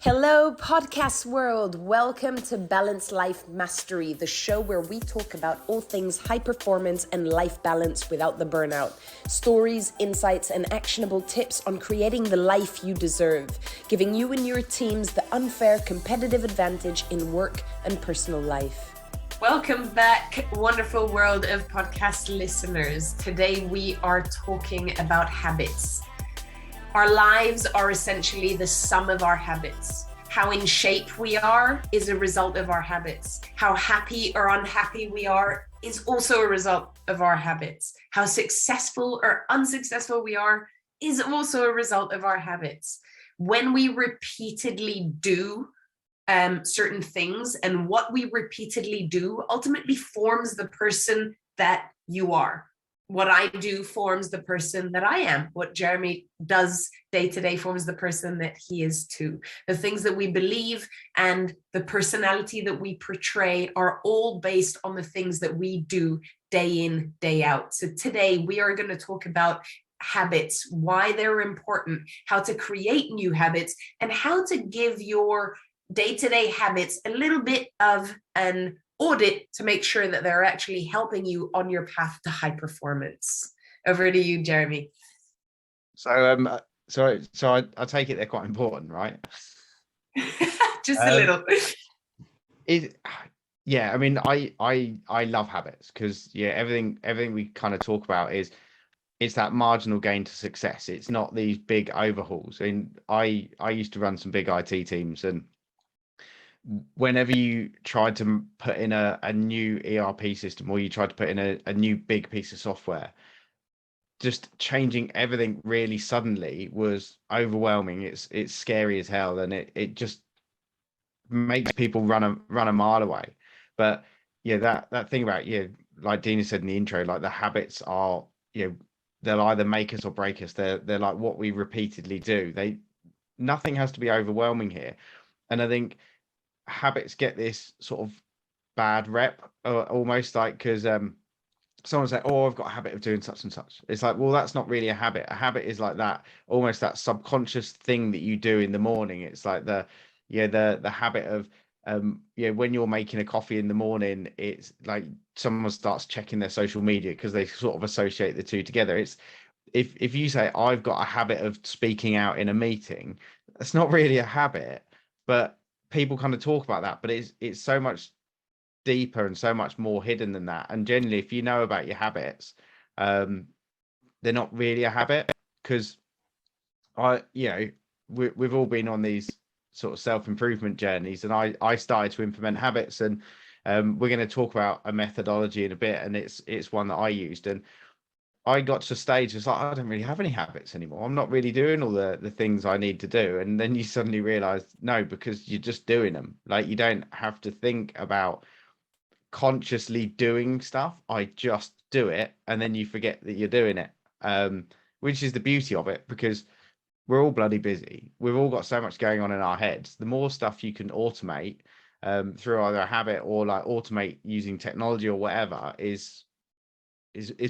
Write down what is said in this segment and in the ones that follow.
Hello, podcast world. Welcome to Balance Life Mastery, the show where we talk about all things high performance and life balance without the burnout. Stories, insights, and actionable tips on creating the life you deserve, giving you and your teams the unfair competitive advantage in work and personal life. Welcome back, wonderful world of podcast listeners. Today we are talking about habits. Our lives are essentially the sum of our habits. How in shape we are is a result of our habits. How happy or unhappy we are is also a result of our habits. How successful or unsuccessful we are is also a result of our habits. When we repeatedly do certain things, and what we repeatedly do ultimately forms the person that you are. What I do forms the person that I am. What Jeremy does day to day forms the person that he is too. The things that we believe and the personality that we portray are all based on the things that we do day in, day out. So today we are going to talk about habits, why they're important, how to create new habits, and how to give your day-to-day habits a little bit of an audit to make sure that they're actually helping you on your path to high performance. Over to you, Jeremy. So I take it they're quite important, right? Just a little. I mean, I love habits because everything we kind of talk about is it's that marginal gain to success. It's not these big overhauls. And I used to run some big IT teams, and whenever you tried to put in a new ERP system, or you tried to put in a new big piece of software, just changing everything really suddenly was overwhelming. It's scary as hell, and it just makes people run a mile away. But yeah, that thing about, like Dina said in the intro, like the habits are, they'll either make us or break us. They're like what we repeatedly do. Nothing has to be overwhelming here. And I think habits get this sort of bad rep, almost like, because someone's like, oh, I've got a habit of doing such and such. It's like, well, that's not really a habit. A habit is like that, almost that subconscious thing that you do in the morning. It's like the habit of when you're making a coffee in the morning, it's like someone starts checking their social media because they sort of associate the two together. It's if you say, I've got a habit of speaking out in a meeting, that's not really a habit, but people kind of talk about that, but it's so much deeper and so much more hidden than that. And generally, if you know about your habits, they're not really a habit, because we've all been on these sort of self-improvement journeys, and I started to implement habits, and we're going to talk about a methodology in a bit, and it's one that I used, and I got to a stage, it's like, I don't really have any habits anymore. I'm not really doing all the things I need to do. And then you suddenly realize, no, because you're just doing them. Like, you don't have to think about consciously doing stuff. I just do it. And then you forget that you're doing it, which is the beauty of it, because we're all bloody busy. We've all got so much going on in our heads. The more stuff you can automate through either a habit or like automate using technology or whatever is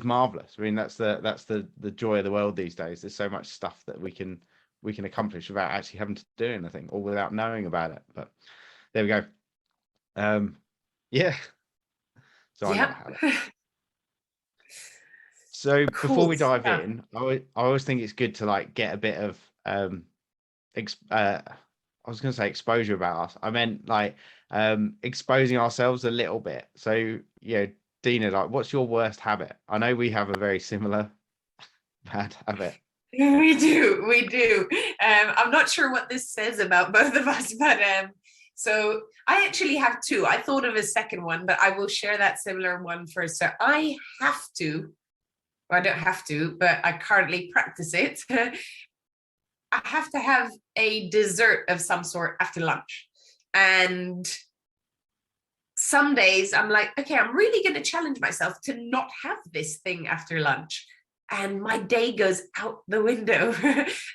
marvelous. I mean, that's the joy of the world these days. There's so much stuff that we can accomplish without actually having to do anything, or without knowing about it. But there we go. So Yeah. I love habits. So cool. Before we dive in, I always think it's good to like get a bit of I was going to say exposure about us. I meant like exposing ourselves a little bit. So Dina, like, what's your worst habit? I know we have a very similar bad habit. We do. I'm not sure what this says about both of us, but so I actually have two. I thought of a second one, but I will share that similar one first. So I have to, or I don't have to, but I currently practice it. I have to have a dessert of some sort after lunch. And some days I'm like, okay, I'm really going to challenge myself to not have this thing after lunch. And my day goes out the window.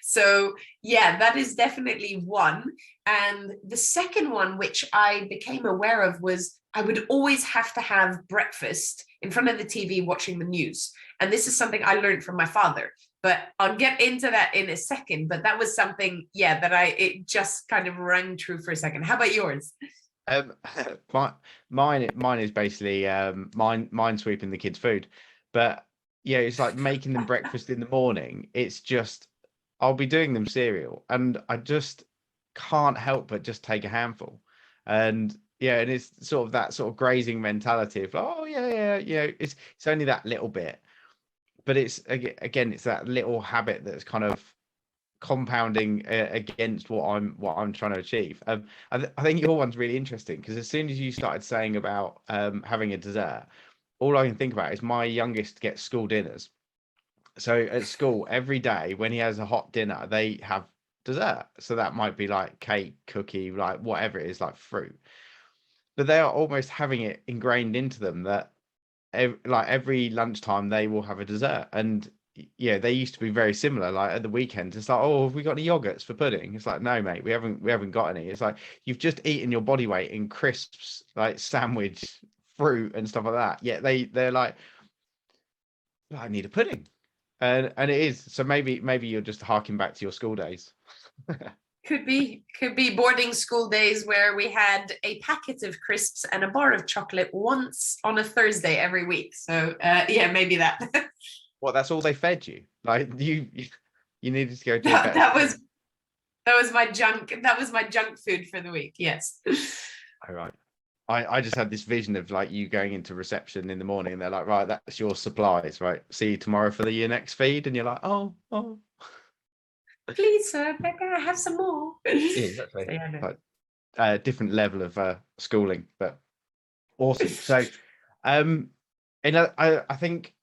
So yeah, that is definitely one. And the second one, which I became aware of, was I would always have to have breakfast in front of the TV watching the news. And this is something I learned from my father. But I'll get into that in a second. But that was something, that it just kind of rang true for a second. How about yours? Mine is basically mine sweeping the kids' food, but yeah, it's like making them breakfast in the morning. It's just I'll be doing them cereal, and I just can't help but just take a handful, and and it's sort of that sort of grazing mentality of oh yeah, it's only that little bit, but it's again it's that little habit that's kind of compounding against what I'm trying to achieve. I think your one's really interesting because as soon as you started saying about having a dessert, all I can think about is my youngest gets school dinners. So at school every day when he has a hot dinner, they have dessert. So that might be like cake, cookie, like whatever it is, like fruit. But they are almost having it ingrained into them that like every lunchtime they will have a dessert. And they used to be very similar. Like at the weekend, it's like, oh, have we got any yogurts for pudding? It's like, no, mate, we haven't got any. It's like you've just eaten your body weight in crisps, like sandwich, fruit, and stuff like that. Yet they're like, I need a pudding, and it is. So maybe you're just harking back to your school days. Could be boarding school days where we had a packet of crisps and a bar of chocolate once on a Thursday every week. So maybe that. Well, that's all they fed you. Like you needed to go to a better that was my junk food for the week. Yes. All right. I just had this vision of like you going into reception in the morning and they're like, right, that's your supplies, right? See you tomorrow for your next feed, and you're like, oh. Please, sir, can I have some more? Yeah, exactly. So, no. Like, different level of schooling, but awesome. So, and I think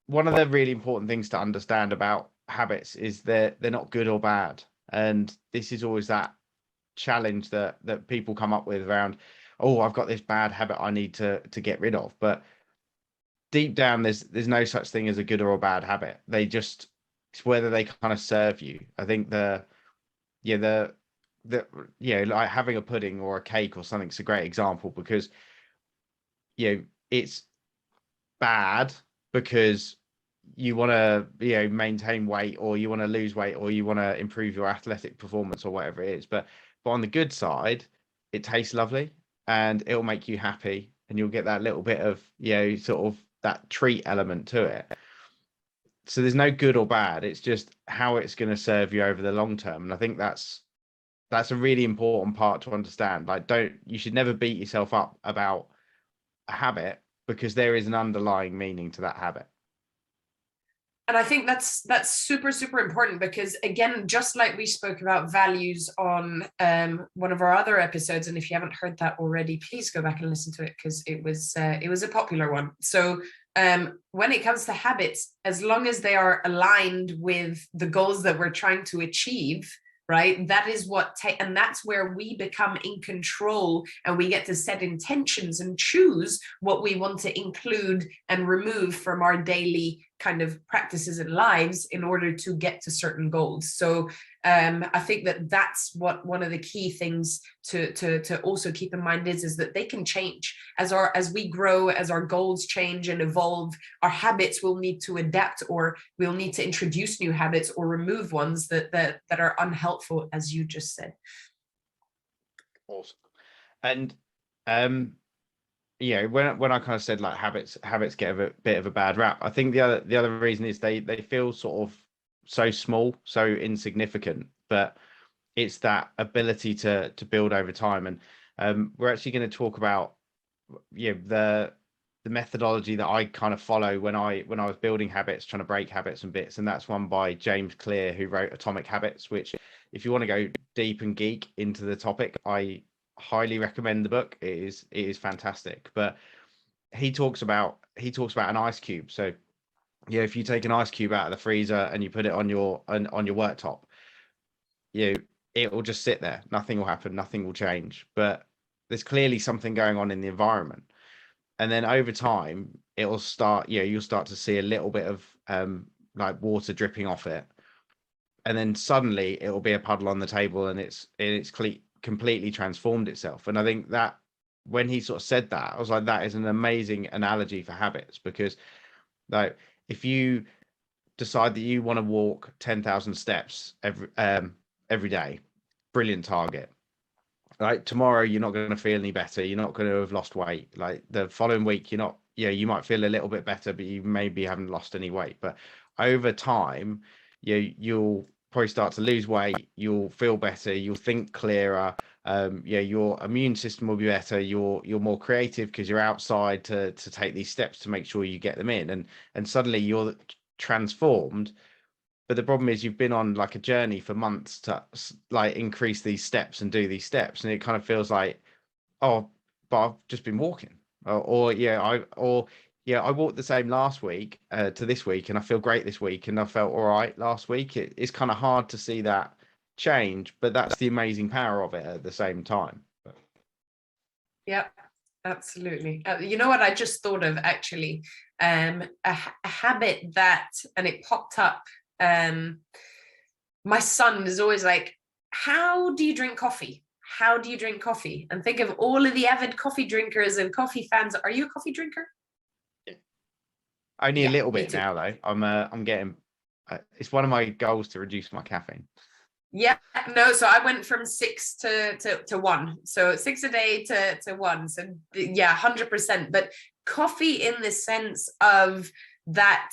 one of the really important things to understand about habits is they're not good or bad, and this is always that challenge that people come up with around, oh, I've got this bad habit I need to get rid of. But deep down, there's no such thing as a good or a bad habit. It's whether they kind of serve you. I think like having a pudding or a cake or something's a great example because it's bad because you want to maintain weight, or you want to lose weight, or you want to improve your athletic performance or whatever it is. But on the good side, it tastes lovely and it'll make you happy, and you'll get that little bit of sort of that treat element to it. So there's no good or bad, it's just how it's going to serve you over the long term. And I think that's a really important part to understand. Like, you should never beat yourself up about a habit, because there is an underlying meaning to that habit. And I think that's super, super important, because again, just like we spoke about values on one of our other episodes, and if you haven't heard that already, please go back and listen to it, because it was a popular one. So when it comes to habits, as long as they are aligned with the goals that we're trying to achieve, right, that is and that's where we become in control, and we get to set intentions and choose what we want to include and remove from our daily kind of practices and lives in order to get to certain goals. So I think that's what one of the key things to also keep in mind is that they can change as we grow, as our goals change and evolve. Our habits will need to adapt, or we'll need to introduce new habits or remove ones that are unhelpful, as you just said. Awesome. And when I kind of said like habits get a bit of a bad rap, I think the other reason is they feel sort of so small, so insignificant, but it's that ability to build over time. And we're actually going to talk about the methodology that I kind of follow when I was building habits, trying to break habits and bits, and that's one by James Clear, who wrote Atomic Habits, which if you want to go deep and geek into the topic, I highly recommend the book. It is fantastic. But he talks about an ice cube. So if you take an ice cube out of the freezer and you put it on your worktop, it will just sit there. Nothing will happen. Nothing will change. But there's clearly something going on in the environment. And then over time, it'll start, you'll start to see a little bit of like water dripping off it. And then suddenly it will be a puddle on the table, and it's completely transformed itself. And I think that when he sort of said that, I was like, that is an amazing analogy for habits, because like if you decide that you want to walk 10,000 steps every day. Brilliant target. Like tomorrow, you're not going to feel any better. You're not going to have lost weight. Like the following week, you're not, you might feel a little bit better, but you maybe haven't lost any weight. But over time, you'll probably start to lose weight. You'll feel better. You'll think clearer. Your immune system will be better. You're more creative because you're outside to take these steps to make sure you get them in, and suddenly you're transformed. But the problem is you've been on like a journey for months to like increase these steps and do these steps, and it kind of feels like, oh, but I've just been walking, or I walked the same last week to this week, and I feel great this week, and I felt all right last week. It's kind of hard to see that change, but that's the amazing power of it at the same time. Yeah, absolutely. You know what I just thought of actually, a habit that, and it popped up. My son is always like, how do you drink coffee? How do you drink coffee? And think of all of the avid coffee drinkers and coffee fans. Are you a coffee drinker? Only a little bit now, though. I'm getting. It's one of my goals to reduce my caffeine. Yeah, no. So I went from 6 to 1. So 6 a day to 1. So yeah, 100%. But coffee in the sense of that.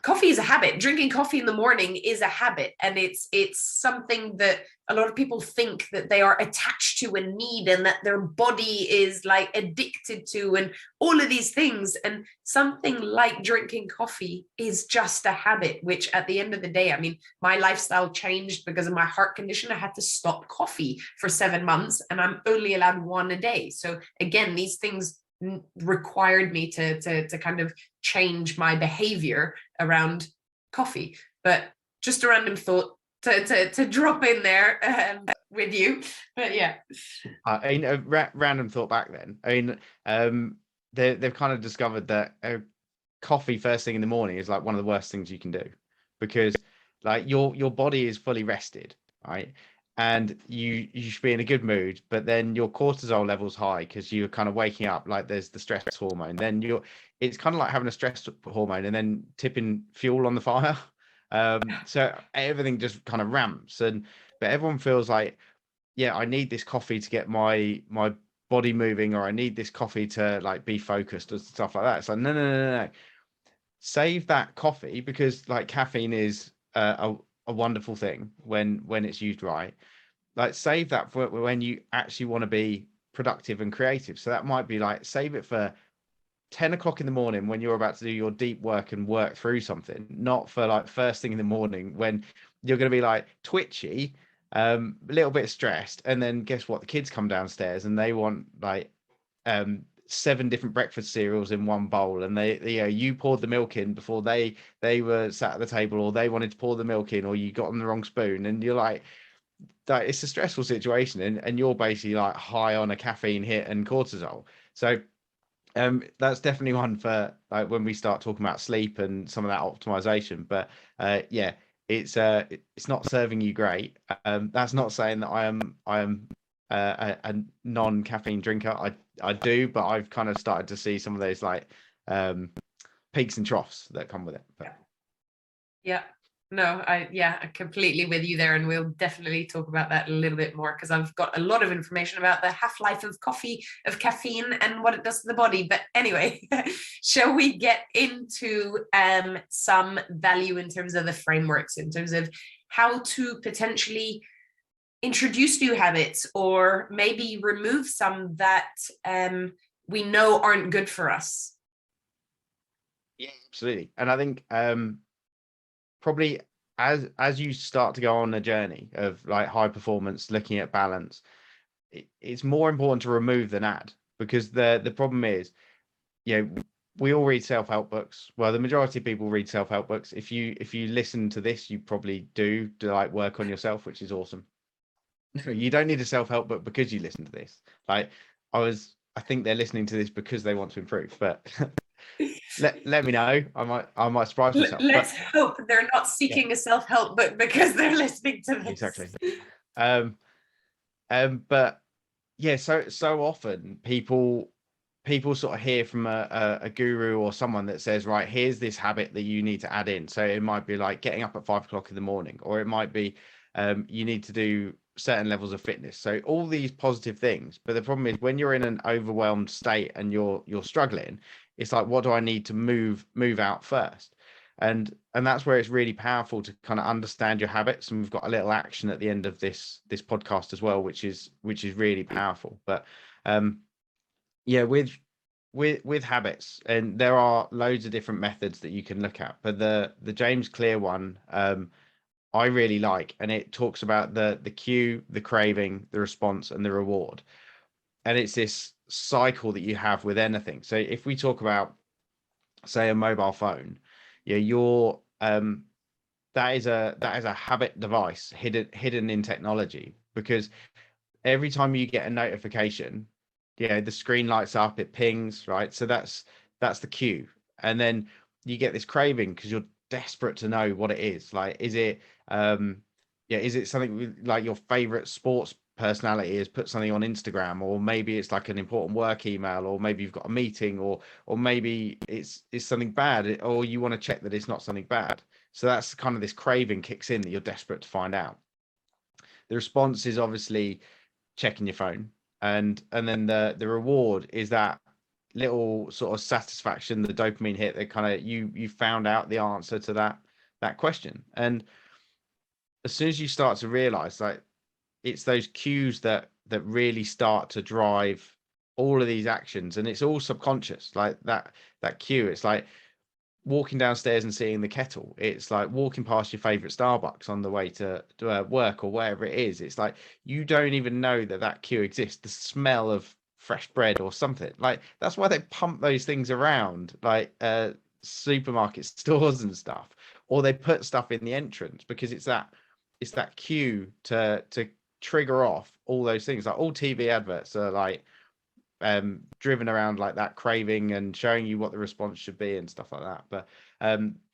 Coffee is a habit. Drinking coffee in the morning is a habit, and it's something that a lot of people think that they are attached to and need, and that their body is like addicted to, and all of these things. And something like drinking coffee is just a habit, which at the end of the day, I mean, my lifestyle changed because of my heart condition. I had to stop coffee for 7 months, and I'm only allowed 1 a day. So again, these things required me to kind of change my behavior around coffee. But just a random thought to drop in there with you. But yeah, I mean, a random thought back then. I mean, they've kind of discovered that coffee first thing in the morning is like one of the worst things you can do, because like your body is fully rested, right? And you should be in a good mood, but then your cortisol level's high because you're kind of waking up, like there's the stress hormone. Then it's kind of like having a stress hormone and then tipping fuel on the fire. So everything just kind of ramps, but everyone feels like, yeah, I need this coffee to get my body moving, or I need this coffee to like be focused and stuff like that. It's like, no. Save that coffee, because like caffeine is a wonderful thing when it's used right. Like save that for when you actually want to be productive and creative. So that might be like, save it for 10 o'clock in the morning when you're about to do your deep work and work through something, not for like first thing in the morning when you're going to be like twitchy, a little bit stressed. And then guess what? The kids come downstairs and they want like 7 different breakfast cereals in one bowl, and you poured the milk in before they were sat at the table, or they wanted to pour the milk in, or you got on the wrong spoon, and you're like, that it's a stressful situation, and you're basically like high on a caffeine hit and cortisol. So that's definitely one for like when we start talking about sleep and some of that optimization. But yeah, it's not serving you great. That's not saying that I am a non-caffeine drinker. I do, but I've kind of started to see some of those like peaks and troughs that come with it. But. Yeah. No, I'm completely with you there, and we'll definitely talk about that a little bit more, because I've got a lot of information about the half-life of caffeine and what it does to the body. But anyway, shall we get into some value in terms of the frameworks, in terms of how to potentially introduce new habits, or maybe remove some that we know aren't good for us? Yeah, absolutely. And I think probably as you start to go on a journey of like high performance, looking at balance, it's more important to remove than add, because the problem is, we all read self-help books. Well, the majority of people read self-help books. If you listen to this, you probably do like work on yourself, which is awesome. You don't need a self-help book because you listen to this. Like I think they're listening to this because they want to improve, but let me know. I might surprise myself. Let's hope they're not seeking a self-help book because they're listening to this. Exactly. But yeah, so often people people sort of hear from a guru or someone that says, right, here's this habit that you need to add in. So it might be like getting up at 5 o'clock in the morning, or it might be you need to do certain levels of fitness. So all these positive things. But the problem is when you're in an overwhelmed state and you're struggling, it's like, what do I need to move out first? And that's where it's really powerful to kind of understand your habits. And we've got a little action at the end of this podcast as well, which is really powerful. But yeah, with habits, and there are loads of different methods that you can look at, but the James Clear one I really like, and it talks about the cue, the craving, the response, and the reward. And it's this cycle that you have with anything. So if we talk about, say, a mobile phone, yeah, your that is a habit device hidden in technology, because every time you get a notification, the screen lights up, it pings, right? So that's the cue. And then you get this craving because you're desperate to know what it is. Like, is it is it something like your favorite sports personality has put something on Instagram, or maybe it's like an important work email, or maybe you've got a meeting, or maybe it's something bad, or you want to check that it's not something bad. So that's kind of this craving kicks in that you're desperate to find out. The response is obviously checking your phone, and then the reward is that little sort of satisfaction, the dopamine hit that kind of you found out the answer to that question. And as soon as you start to realize, like, it's those cues that really start to drive all of these actions, and it's all subconscious. Like that cue, it's like walking downstairs and seeing the kettle. It's like walking past your favorite Starbucks on the way to work, or wherever it is. It's like you don't even know that cue exists. The smell of fresh bread or something, like, that's why they pump those things around, like supermarket stores and stuff, or they put stuff in the entrance, because it's that cue to trigger off all those things. Like all TV adverts are like driven around like that craving and showing you what the response should be and stuff like that. But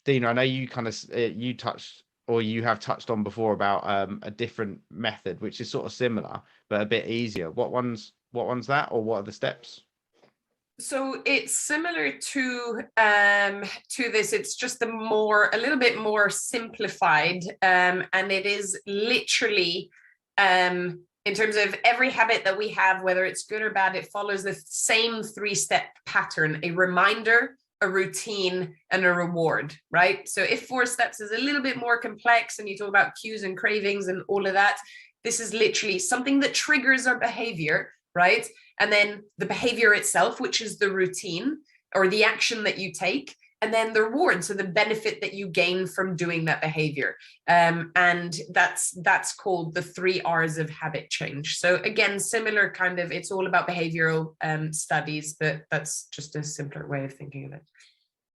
Dina, I know you kind of you have touched on before about a different method which is sort of similar but a bit easier. What one's that, or what are the steps? So it's similar to this. It's just a little bit more simplified, and it is literally in terms of every habit that we have, whether it's good or bad, it follows the same 3-step pattern: a reminder, a routine, and a reward, right? So if 4 steps is a little bit more complex and you talk about cues and cravings and all of that, this is literally something that triggers our behavior, right? And then the behavior itself, which is the routine or the action that you take, and then the reward, so the benefit that you gain from doing that behavior. And that's called the 3 R's of habit change. So again, similar kind of, it's all about behavioral studies, but that's just a simpler way of thinking of it.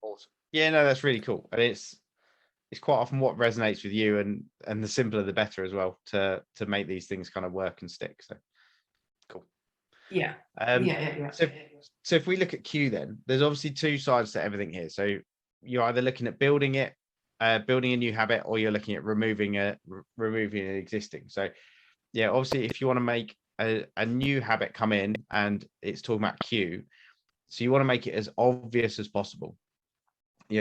Awesome. Yeah, no, that's really cool. And it's quite often what resonates with you, and the simpler the better as well, to make these things kind of work and stick. So cool. Yeah. So if we look at Q, then there's obviously 2 sides to everything here. So you're either looking at building a new habit, or you're looking at removing an existing. So yeah, obviously if you want to make a new habit come in, and it's talking about Q, so you want to make it as obvious as possible.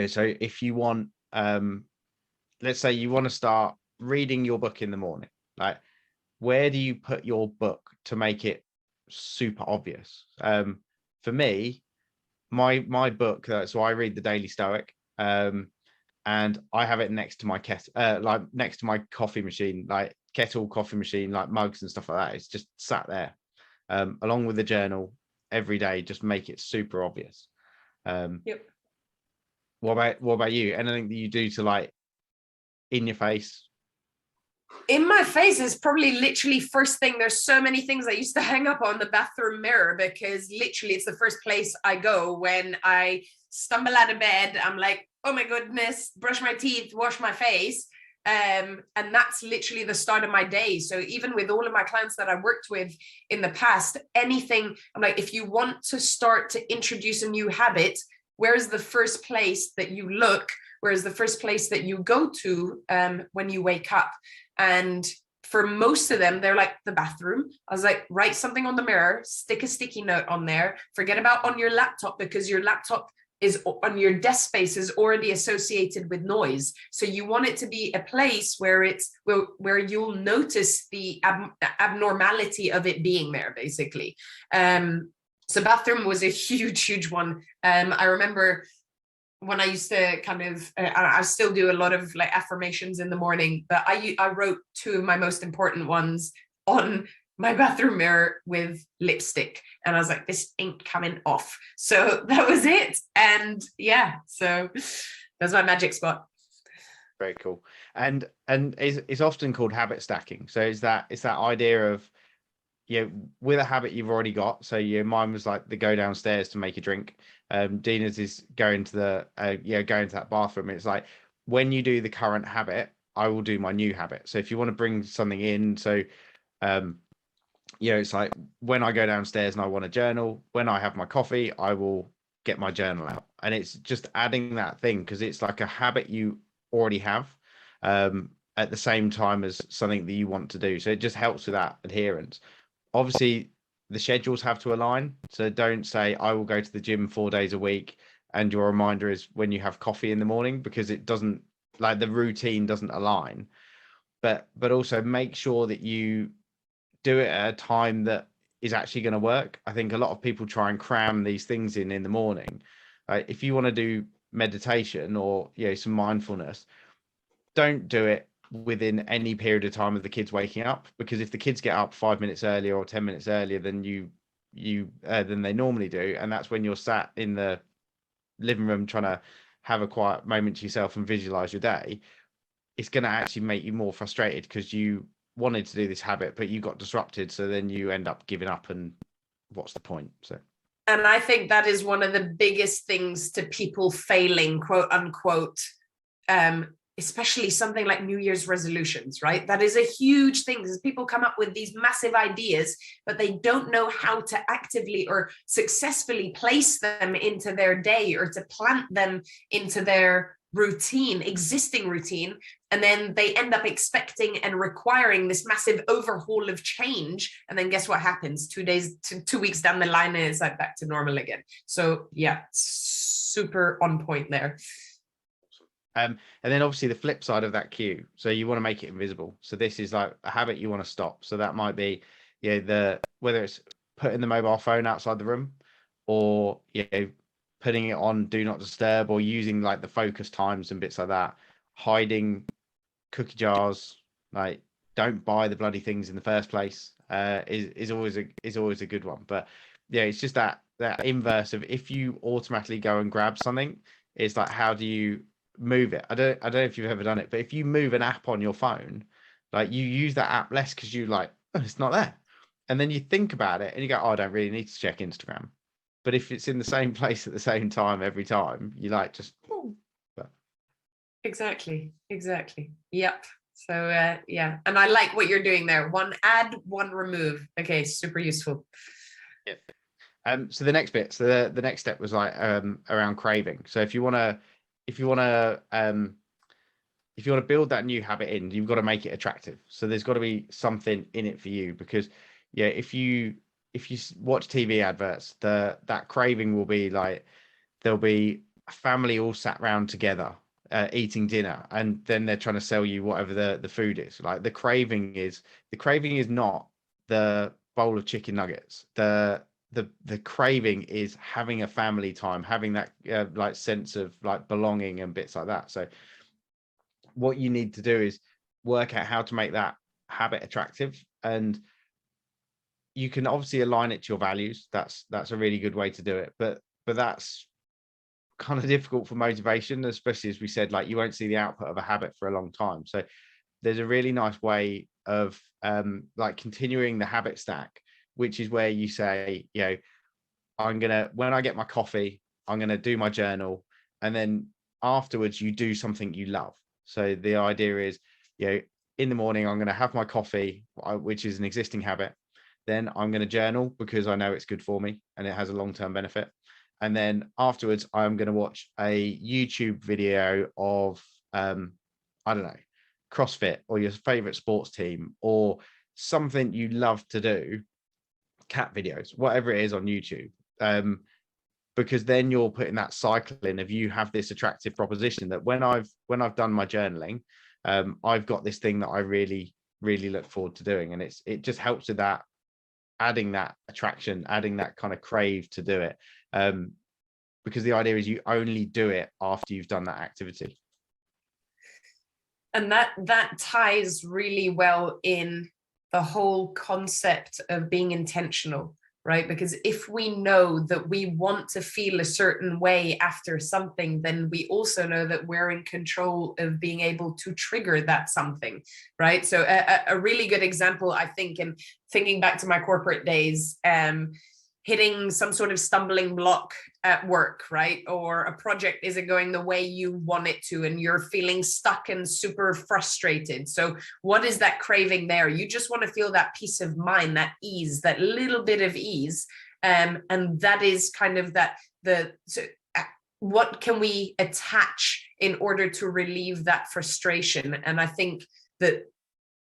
So if you want, let's say you want to start reading your book in the morning, like, where do you put your book to make it super obvious? For me, my book, so I read the Daily Stoic, and I have it next to my like next to my coffee machine, like kettle, coffee machine, like mugs and stuff like that. It's just sat there, along with the journal every day. Just make it super obvious. Yep. What about you? Anything that you do to, like, in your face? In my face is probably literally first thing. There's so many things I used to hang up on the bathroom mirror, because literally it's the first place I go when I stumble out of bed. I'm like, oh my goodness, brush my teeth, wash my face. And that's literally the start of my day. So even with all of my clients that I worked with in the past, anything, I'm like, if you want to start to introduce a new habit, where's the first place that you look? Where's the first place that you go to when you wake up? And for most of them, they're like the bathroom. I was like, write something on the mirror, stick a sticky note on there, forget about on your laptop, because your laptop is on your desk space is already associated with noise. So you want it to be a place where where you'll notice the abnormality of it being there, basically. So bathroom was a huge one. I remember when I used to kind of, I still do a lot of like affirmations in the morning, but I wrote 2 of my most important ones on my bathroom mirror with lipstick, and I was like, this ain't coming off. So that was it. And yeah, so that's my magic spot. Very cool. And it's often called habit stacking. So it's that idea of, with a habit you've already got. So mine was like the go downstairs to make a drink. Dina's is going to that bathroom. It's like, when you do the current habit, I will do my new habit. So if you want to bring something in, so it's like, when I go downstairs and I want to journal, when I have my coffee, I will get my journal out. And it's just adding that thing, because it's like a habit you already have, at the same time as something that you want to do. So it just helps with that adherence. Obviously, the schedules have to align. So don't say, I will go to the gym 4 days a week, and your reminder is when you have coffee in the morning, because it doesn't, like, the routine doesn't align. But also make sure that you do it at a time that is actually going to work. I think a lot of people try and cram these things in the morning. If you want to do meditation or some mindfulness, don't do it within any period of time of the kids waking up, because if the kids get up 5 minutes earlier or 10 minutes earlier than than they normally do, and that's when you're sat in the living room trying to have a quiet moment to yourself and visualize your day, it's going to actually make you more frustrated, because you wanted to do this habit but you got disrupted, so then you end up giving up, and what's the point? So, and I think that is one of the biggest things to people failing, quote unquote, especially something like New Year's resolutions, right? That is a huge thing, because people come up with these massive ideas, but they don't know how to actively or successfully place them into their day, or to plant them into their existing routine. And then they end up expecting and requiring this massive overhaul of change. And then guess what happens? 2 weeks down the line, and it's like back to normal again. So yeah, super on point there. And then obviously the flip side of that cue, so you want to make it invisible. So this is like a habit you want to stop. So that might be, whether it's putting the mobile phone outside the room, or putting it on do not disturb, or using like the focus times and bits like that. Hiding cookie jars, like, don't buy the bloody things in the first place, is always a good one. But it's just that inverse of, if you automatically go and grab something, it's like, how do you move it? I don't know if you've ever done it, but if you move an app on your phone, like, you use that app less, because you like, oh, it's not there, and then you think about it and you go, oh, I don't really need to check Instagram. But if it's in the same place at the same time every time, you like, just but... Exactly. Yep. So yeah, and I like what you're doing there. One add, one remove. Okay, super useful. Yeah. So the next bit, so the next step was like around craving. So if you want to build that new habit in, you've got to make it attractive. So there's got to be something in it for you, because if you watch TV adverts, that craving will be like, there'll be a family all sat around together eating dinner, and then they're trying to sell you whatever the food is. Like, the craving is not the bowl of chicken nuggets. The craving is having a family time, having that like sense of like belonging and bits like that. So what you need to do is work out how to make that habit attractive, and you can obviously align it to your values. That's a really good way to do it, but that's kind of difficult for motivation, especially, as we said, like, you won't see the output of a habit for a long time. So there's a really nice way of like continuing the habit stack, which is where you say, when I get my coffee, I'm gonna do my journal, and then afterwards you do something you love. So the idea is, in the morning, I'm going to have my coffee, which is an existing habit. Then I'm going to journal, because I know it's good for me and it has a long-term benefit. And then afterwards, I'm going to watch a YouTube video of, I don't know, CrossFit or your favorite sports team or something you love to do, cat videos, whatever it is on YouTube. Because then you're putting that cycle in of you have this attractive proposition that when I've done my journaling, I've got this thing that I really, really look forward to doing. And it just helps with that, adding that attraction, adding that kind of crave to do it. Because the idea is you only do it after you've done that activity. And that ties really well in the whole concept of being intentional, right? Because if we know that we want to feel a certain way after something, then we also know that we're in control of being able to trigger that something, right? So a really good example, I think, and thinking back to my corporate days, hitting some sort of stumbling block at work, right? Or a project isn't going the way you want it to, and you're feeling stuck and super frustrated. So what is that craving there? You just want to feel that peace of mind, that ease, that little bit of ease. And that is kind of what can we attach in order to relieve that frustration? And I think that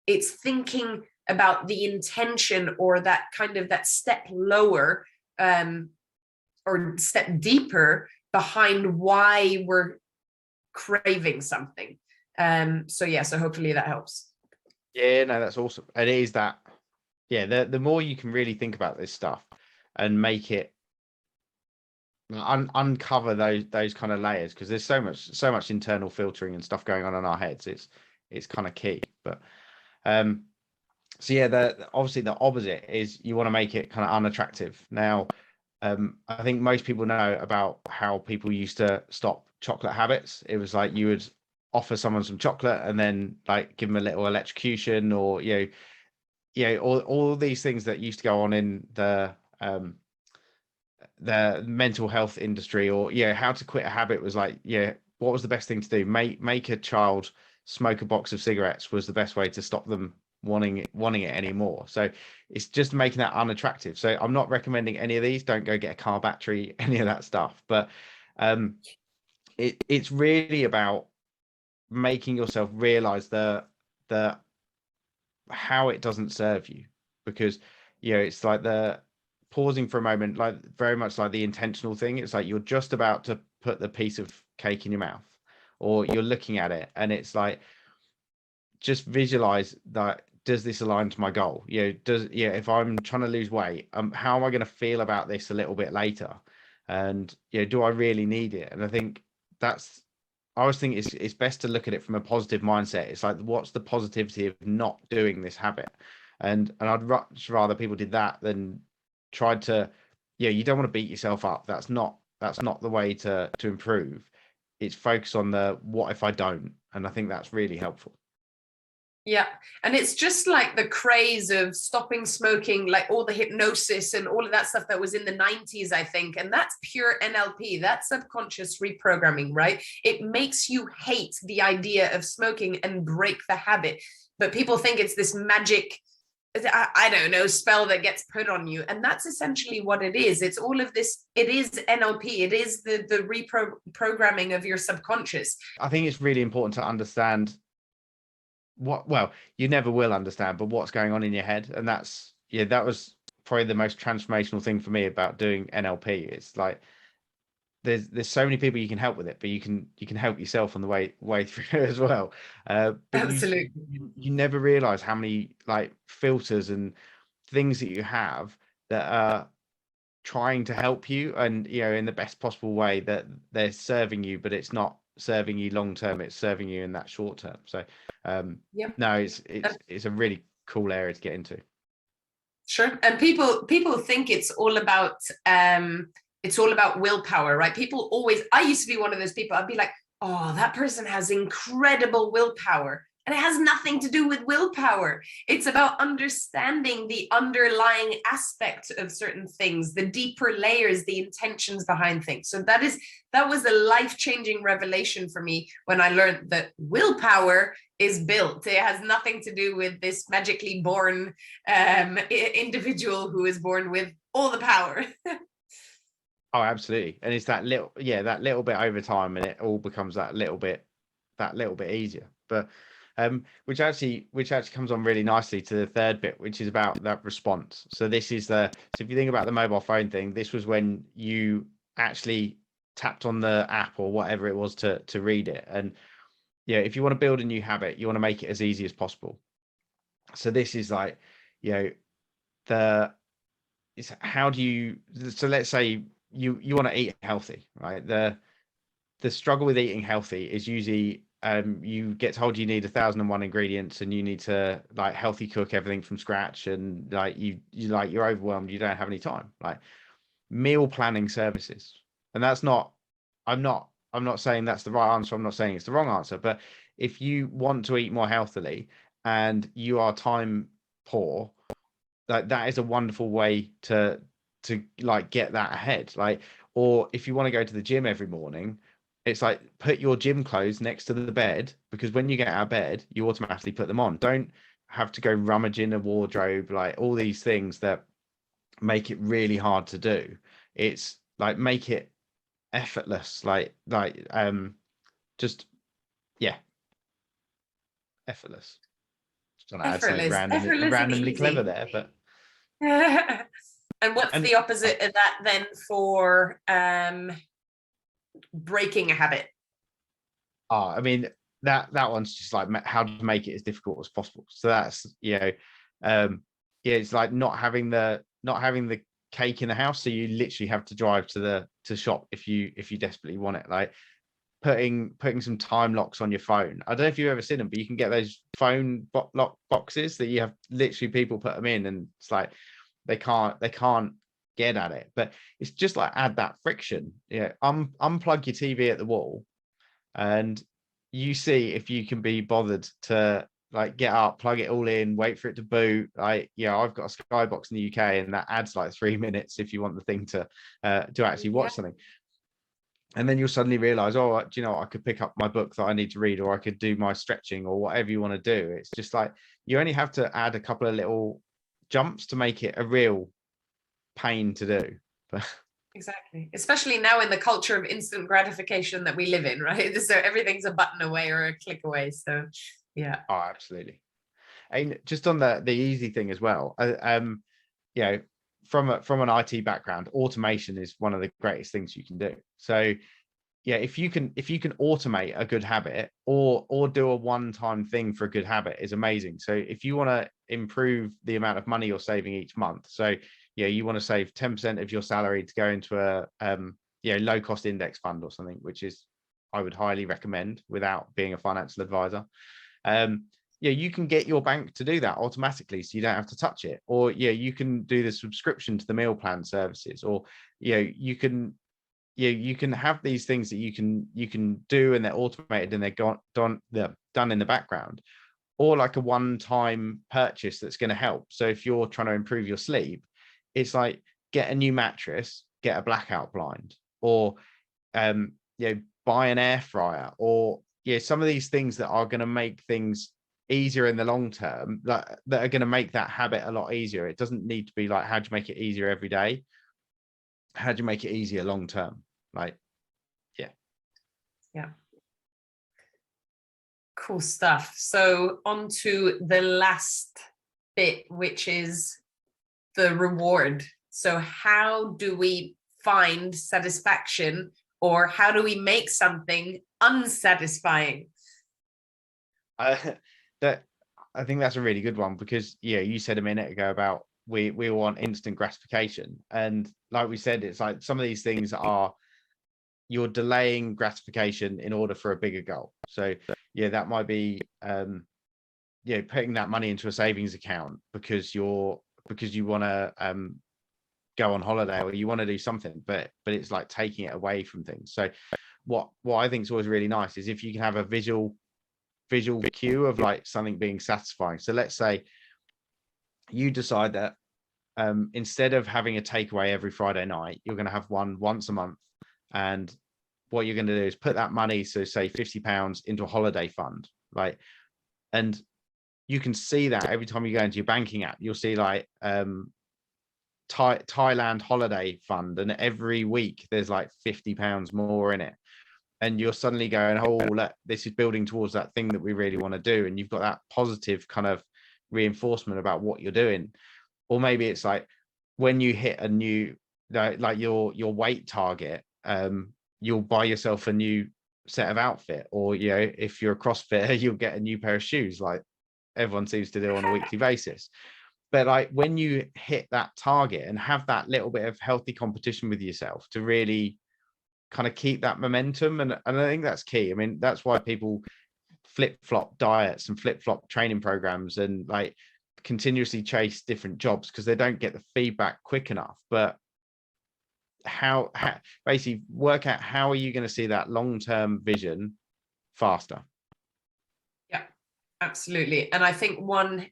it's thinking about the intention, or that kind of that step lower, or step deeper behind why we're craving something. So hopefully that helps. Yeah, no, that's awesome. And it is that, yeah, the more you can really think about this stuff and make it uncover those kind of layers, because there's so much internal filtering and stuff going on in our heads. It's kind of key. But so yeah, obviously the opposite is you want to make it kind of unattractive. Now, I think most people know about how people used to stop chocolate habits. It was like you would offer someone some chocolate and then like give them a little electrocution, or all these things that used to go on in the mental health industry, or how to quit a habit was like, what was the best thing to do? Make a child smoke a box of cigarettes was the best way to stop them wanting it anymore. So it's just making that unattractive. So I'm not recommending any of these. Don't go get a car battery, any of that stuff. But it's really about making yourself realize the how it doesn't serve you, because it's like the pausing for a moment, like very much like the intentional thing. It's like you're just about to put the piece of cake in your mouth, or you're looking at it, and it's like, just visualize that, does this align to my goal? If I'm trying to lose weight, how am I going to feel about this a little bit later? And do I really need it? And I think I always think it's best to look at it from a positive mindset. It's like, what's the positivity of not doing this habit? And I'd much rather people did that than tried to, you don't want to beat yourself up. That's not the way to improve. It's focus on the what if I don't, and I think that's really helpful. Yeah. And it's just like the craze of stopping smoking, like all the hypnosis and all of that stuff that was in the 90s, I think. And that's pure NLP, that's subconscious reprogramming, right? It makes you hate the idea of smoking and break the habit. But people think it's this magic, I don't know, spell that gets put on you. And that's essentially what it is. It's all of this. It is NLP. It is the reprogramming of your subconscious. I think it's really important to understand you never will understand, but what's going on in your head. And that was probably the most transformational thing for me about doing NLP. It's like there's so many people you can help with it, but you can help yourself on the way through as well. But Absolutely. you never realize how many like filters and things that you have that are trying to help you, and in the best possible way, that they're serving you, but it's not serving you long term, it's serving you in that short term. So no, it's a really cool area to get into. Sure. And people think it's all about willpower, right? I used to be one of those people. I'd be like, oh, that person has incredible willpower. And it has nothing to do with willpower. It's about understanding the underlying aspect of certain things, the deeper layers, the intentions behind things. So that was a life-changing revelation for me when I learned that willpower is built. It has nothing to do with this magically born individual who is born with all the power. Oh, absolutely. And it's that little bit over time, and it all becomes that little bit easier. But which actually comes on really nicely to the third bit, which is about that response. So this is so if you think about the mobile phone thing, this was when you actually tapped on the app or whatever it was to read it. And yeah, if you want to build a new habit, you want to make it as easy as possible. So this is like, how do you, so let's say you want to eat healthy, right? The struggle with eating healthy is usually you get told you need 1,001 ingredients and you need to like healthy cook everything from scratch, and like you're overwhelmed, you don't have any time. Like meal planning services, and that's not, I'm not saying that's the right answer, I'm not saying it's the wrong answer, but if you want to eat more healthily and you are time poor, that is a wonderful way to like get that ahead. Like, or if you want to go to the gym every morning, it's like put your gym clothes next to the bed, because when you get out of bed, you automatically put them on. Don't have to go rummage in a wardrobe, like all these things that make it really hard to do. It's like make it effortless, just yeah, effortless. Just want to add something randomly clever there, but and what's the opposite of that then for breaking a habit? I mean that one's just like how to make it as difficult as possible. So that's it's like not having the cake in the house, so you literally have to drive to shop if you desperately want it. Like putting some time locks on your phone. I don't know if you've ever seen them, but you can get those phone lock boxes that you have literally people put them in, and it's like they can't get at it. But it's just like add that friction. Unplug your TV at the wall and you see if you can be bothered to like get up, plug it all in, wait for it to boot. I've got a Skybox in the UK and that adds like 3 minutes if you want the thing to actually watch something. And then you'll suddenly realize, oh, do you know what? I could pick up my book that I need to read, or I could do my stretching, or whatever you want to do. It's just like you only have to add a couple of little jumps to make it a real pain to do. Exactly, especially now in the culture of instant gratification that we live in, right? So everything's a button away or a click away. So yeah. Oh, absolutely. And just on the easy thing as well, from an IT background, automation is one of the greatest things you can do. So yeah, if you can automate a good habit or do a one-time thing for a good habit is amazing. So if you want to improve the amount of money you're saving each month, so you want to save 10% of your salary to go into a low cost index fund or something, which is I would highly recommend without being a financial advisor. You can get your bank to do that automatically, so you don't have to touch it. Or you can do the subscription to the meal plan services, or you can have these things that you can do, and they're automated and they're done in the background, or like a one-time purchase that's going to help. So if you're trying to improve your sleep, it's like get a new mattress, get a blackout blind, or buy an air fryer, or some of these things that are going to make things easier in the long term, that are going to make that habit a lot easier. It doesn't need to be like, how do you make it easier every day? How do you make it easier long term? Yeah. Cool stuff. So on to the last bit, which is the reward. So how do we find satisfaction, or how do we make something unsatisfying? I think that's a really good one, because you said a minute ago about we want instant gratification, and like we said, it's like some of these things are you're delaying gratification in order for a bigger goal. So that might be putting that money into a savings account because you want to go on holiday, or you want to do something, but it's like taking it away from things. So what I think is always really nice is if you can have a visual cue of like something being satisfying. So let's say you decide that instead of having a takeaway every Friday night, you're going to have one once a month, and what you're going to do is put that money, so say £50, into a holiday fund, like, and you can see that every time you go into your banking app, you'll see like Thailand holiday fund, and every week there's like £50 more in it. and you're suddenly going, oh, look, this is building towards that thing that we really want to do, and you've got that positive kind of reinforcement about what you're doing. Or maybe it's like when you hit a new, like your weight target, you'll buy yourself a new set of outfit, or if you're a CrossFitter, you'll get a new pair of shoes, like everyone seems to do on a weekly basis. But like when you hit that target and have that little bit of healthy competition with yourself to really kind of keep that momentum, and I think that's key. I mean, that's why people flip-flop diets and flip-flop training programs and like continuously chase different jobs, because they don't get the feedback quick enough. But how basically work out how are you going to see that long-term vision faster. Yeah, absolutely. And I think one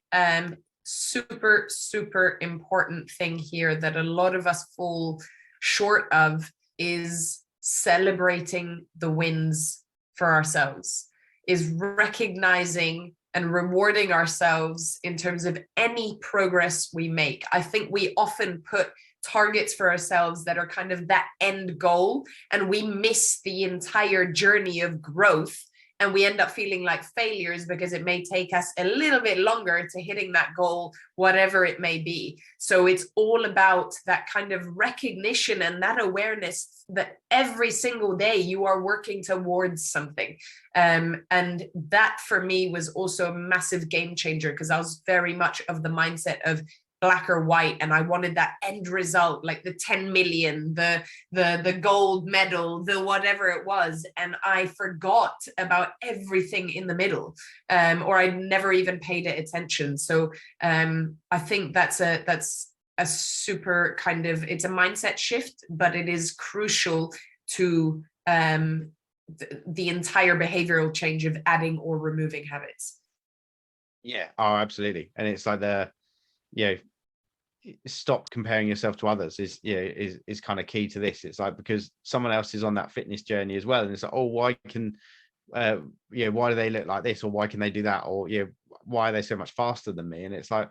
super important thing here that a lot of us fall short of is celebrating the wins for ourselves, is recognizing and rewarding ourselves in terms of any progress we make. I think we often put targets for ourselves that are kind of that end goal, and we miss the entire journey of growth, and we end up feeling like failures because it may take us a little bit longer to hitting that goal, whatever it may be. So it's all about that kind of recognition and that awareness that every single day you are working towards something. And that for me was also a massive game changer, because I was very much of the mindset of black or white, and I wanted that end result, like the 10 million, the gold medal, the whatever it was, and I forgot about everything in the middle, or I never even paid it attention. So I think that's a super kind of, it's a mindset shift, but it is crucial to the entire behavioral change of adding or removing habits. Yeah, oh, absolutely. And it's like stop comparing yourself to others is kind of key to this. It's like, because someone else is on that fitness journey as well, and it's like, oh, why can why do they look like this, or why can they do that, or why are they so much faster than me? And it's like,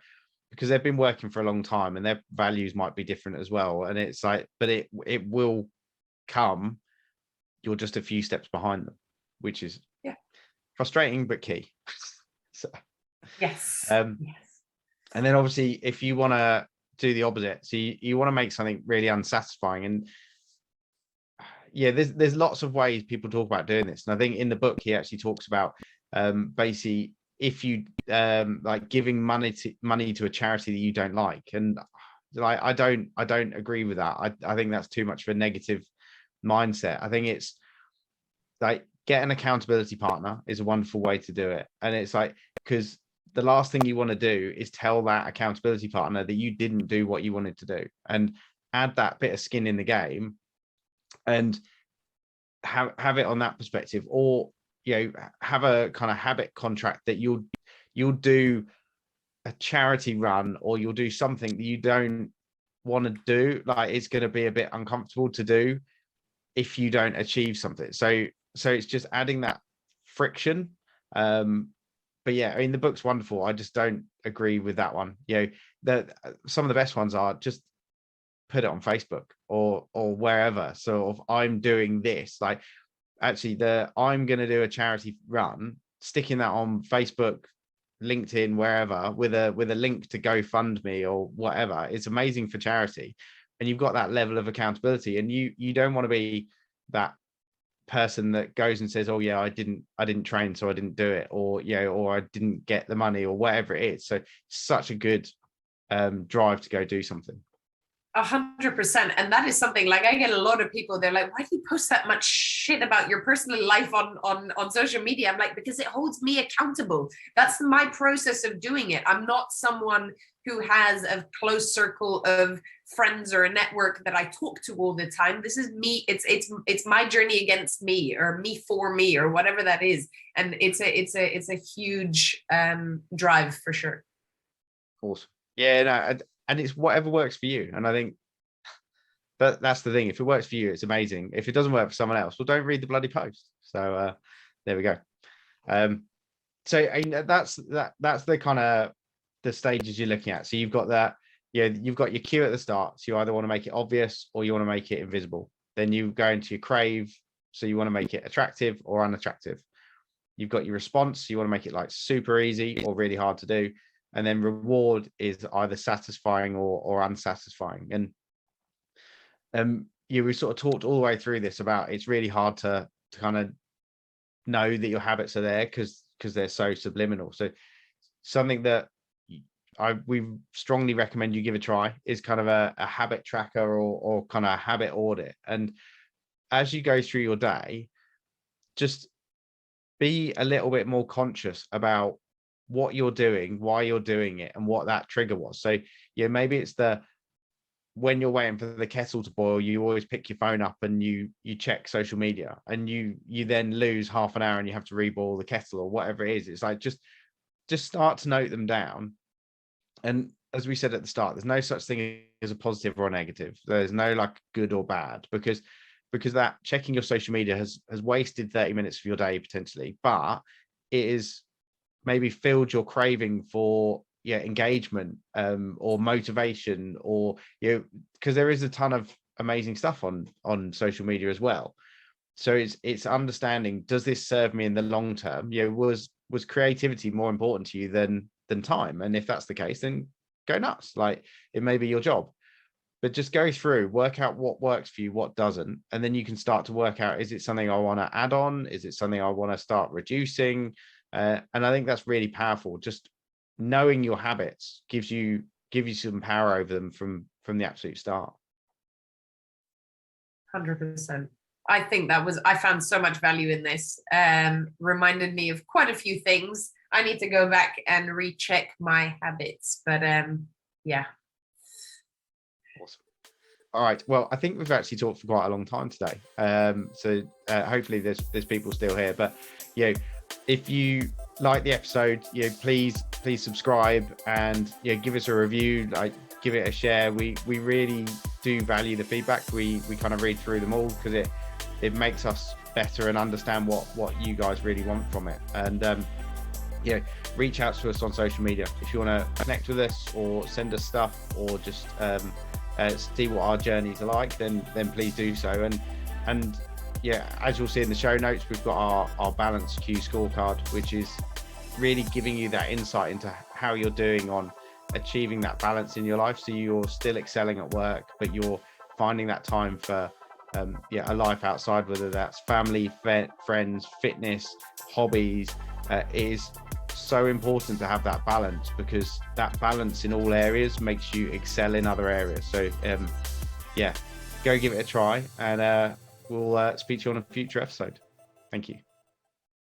because they've been working for a long time and their values might be different as well. And it's like, but it will come, you're just a few steps behind them, which is frustrating but key. So yes. And then obviously if you want to do the opposite, so you want to make something really unsatisfying, and there's lots of ways people talk about doing this. And I think in the book he actually talks about basically if you like giving money to a charity that you don't like, and like I don't agree with that. I think that's too much of a negative mindset. I think it's like, get an accountability partner is a wonderful way to do it. And it's like, because the last thing you want to do is tell that accountability partner that you didn't do what you wanted to do, and add that bit of skin in the game and have it on that perspective. Or have a kind of habit contract that you'll do a charity run, or you'll do something that you don't want to do, like it's going to be a bit uncomfortable to do if you don't achieve something. So it's just adding that friction. But yeah, I mean, the book's wonderful. I just don't agree with that one. Some of the best ones are just put it on Facebook or wherever. So if I'm doing this, like actually I'm going to do a charity run, sticking that on Facebook, LinkedIn, wherever, with a link to GoFundMe or whatever. It's amazing for charity, and you've got that level of accountability. And you don't want to be that person that goes and says, oh yeah, I didn't train, so I didn't do it, or or I didn't get the money, or whatever it is. So such a good drive to go do something. 100%. And that is something, like, I get a lot of people, they're like, why do you post that much shit about your personal life on social media? I'm like, because it holds me accountable. That's my process of doing it. I'm not someone who has a close circle of friends or a network that I talk to all the time. This is me. It's my journey against me, or me for me, or whatever that is. And it's a huge drive for sure. Awesome. Yeah, no, and it's whatever works for you. And I think that's the thing. If it works for you, it's amazing. If it doesn't work for someone else, well, don't read the bloody post. So there we go. So that's the kind of the stages you're looking at. So you've got that, you've got your cue at the start. So you either want to make it obvious or you want to make it invisible. Then you go into your crave, So you want to make it attractive or unattractive. You've got your response. You want to make it like super easy or really hard to do. And then reward is either satisfying or unsatisfying. And we sort of talked all the way through this about it's really hard to kind of know that your habits are there because they're so subliminal. So something that we strongly recommend you give a try is kind of a habit tracker or kind of a habit audit. And as you go through your day, just be a little bit more conscious about what you're doing, why you're doing it, and what that trigger was. So maybe it's when you're waiting for the kettle to boil, you always pick your phone up and you check social media, and you then lose half an hour and you have to reboil the kettle or whatever it is. It's like just start to note them down. And as we said at the start, there's no such thing as a positive or a negative. There's no like good or bad, because that checking your social media has wasted 30 minutes of your day potentially, but it is maybe filled your craving for engagement or motivation, or because there is a ton of amazing stuff on social media as well. So it's understanding, does this serve me in the long term? Was creativity more important to you than time? And if that's the case, then go nuts. Like, it may be your job, but just go through, work out what works for you, what doesn't, and then you can start to work out, is it something I want to add on? Is it something I want to start reducing? And I think that's really powerful. Just knowing your habits gives you some power over them from the absolute start. 100%. I think I found so much value in this. Reminded me of quite a few things. I need to go back and recheck my habits, but yeah. Awesome. All right. Well, I think we've actually talked for quite a long time today. So hopefully there's people still here, but if you like the episode, please subscribe and give us a review, like give it a share. We really do value the feedback. We kind of read through them all because it makes us better and understand what you guys really want from it. And reach out to us on social media if you want to connect with us or send us stuff, or just see what our journeys are like, then please do so. And as you'll see in the show notes, we've got our BalanceQ scorecard, which is really giving you that insight into how you're doing on achieving that balance in your life. So you're still excelling at work, but you're finding that time for a life outside, whether that's family, friends, fitness, hobbies. It is so important to have that balance, because that balance in all areas makes you excel in other areas. So go give it a try, and we'll speak to you on a future episode. Thank you.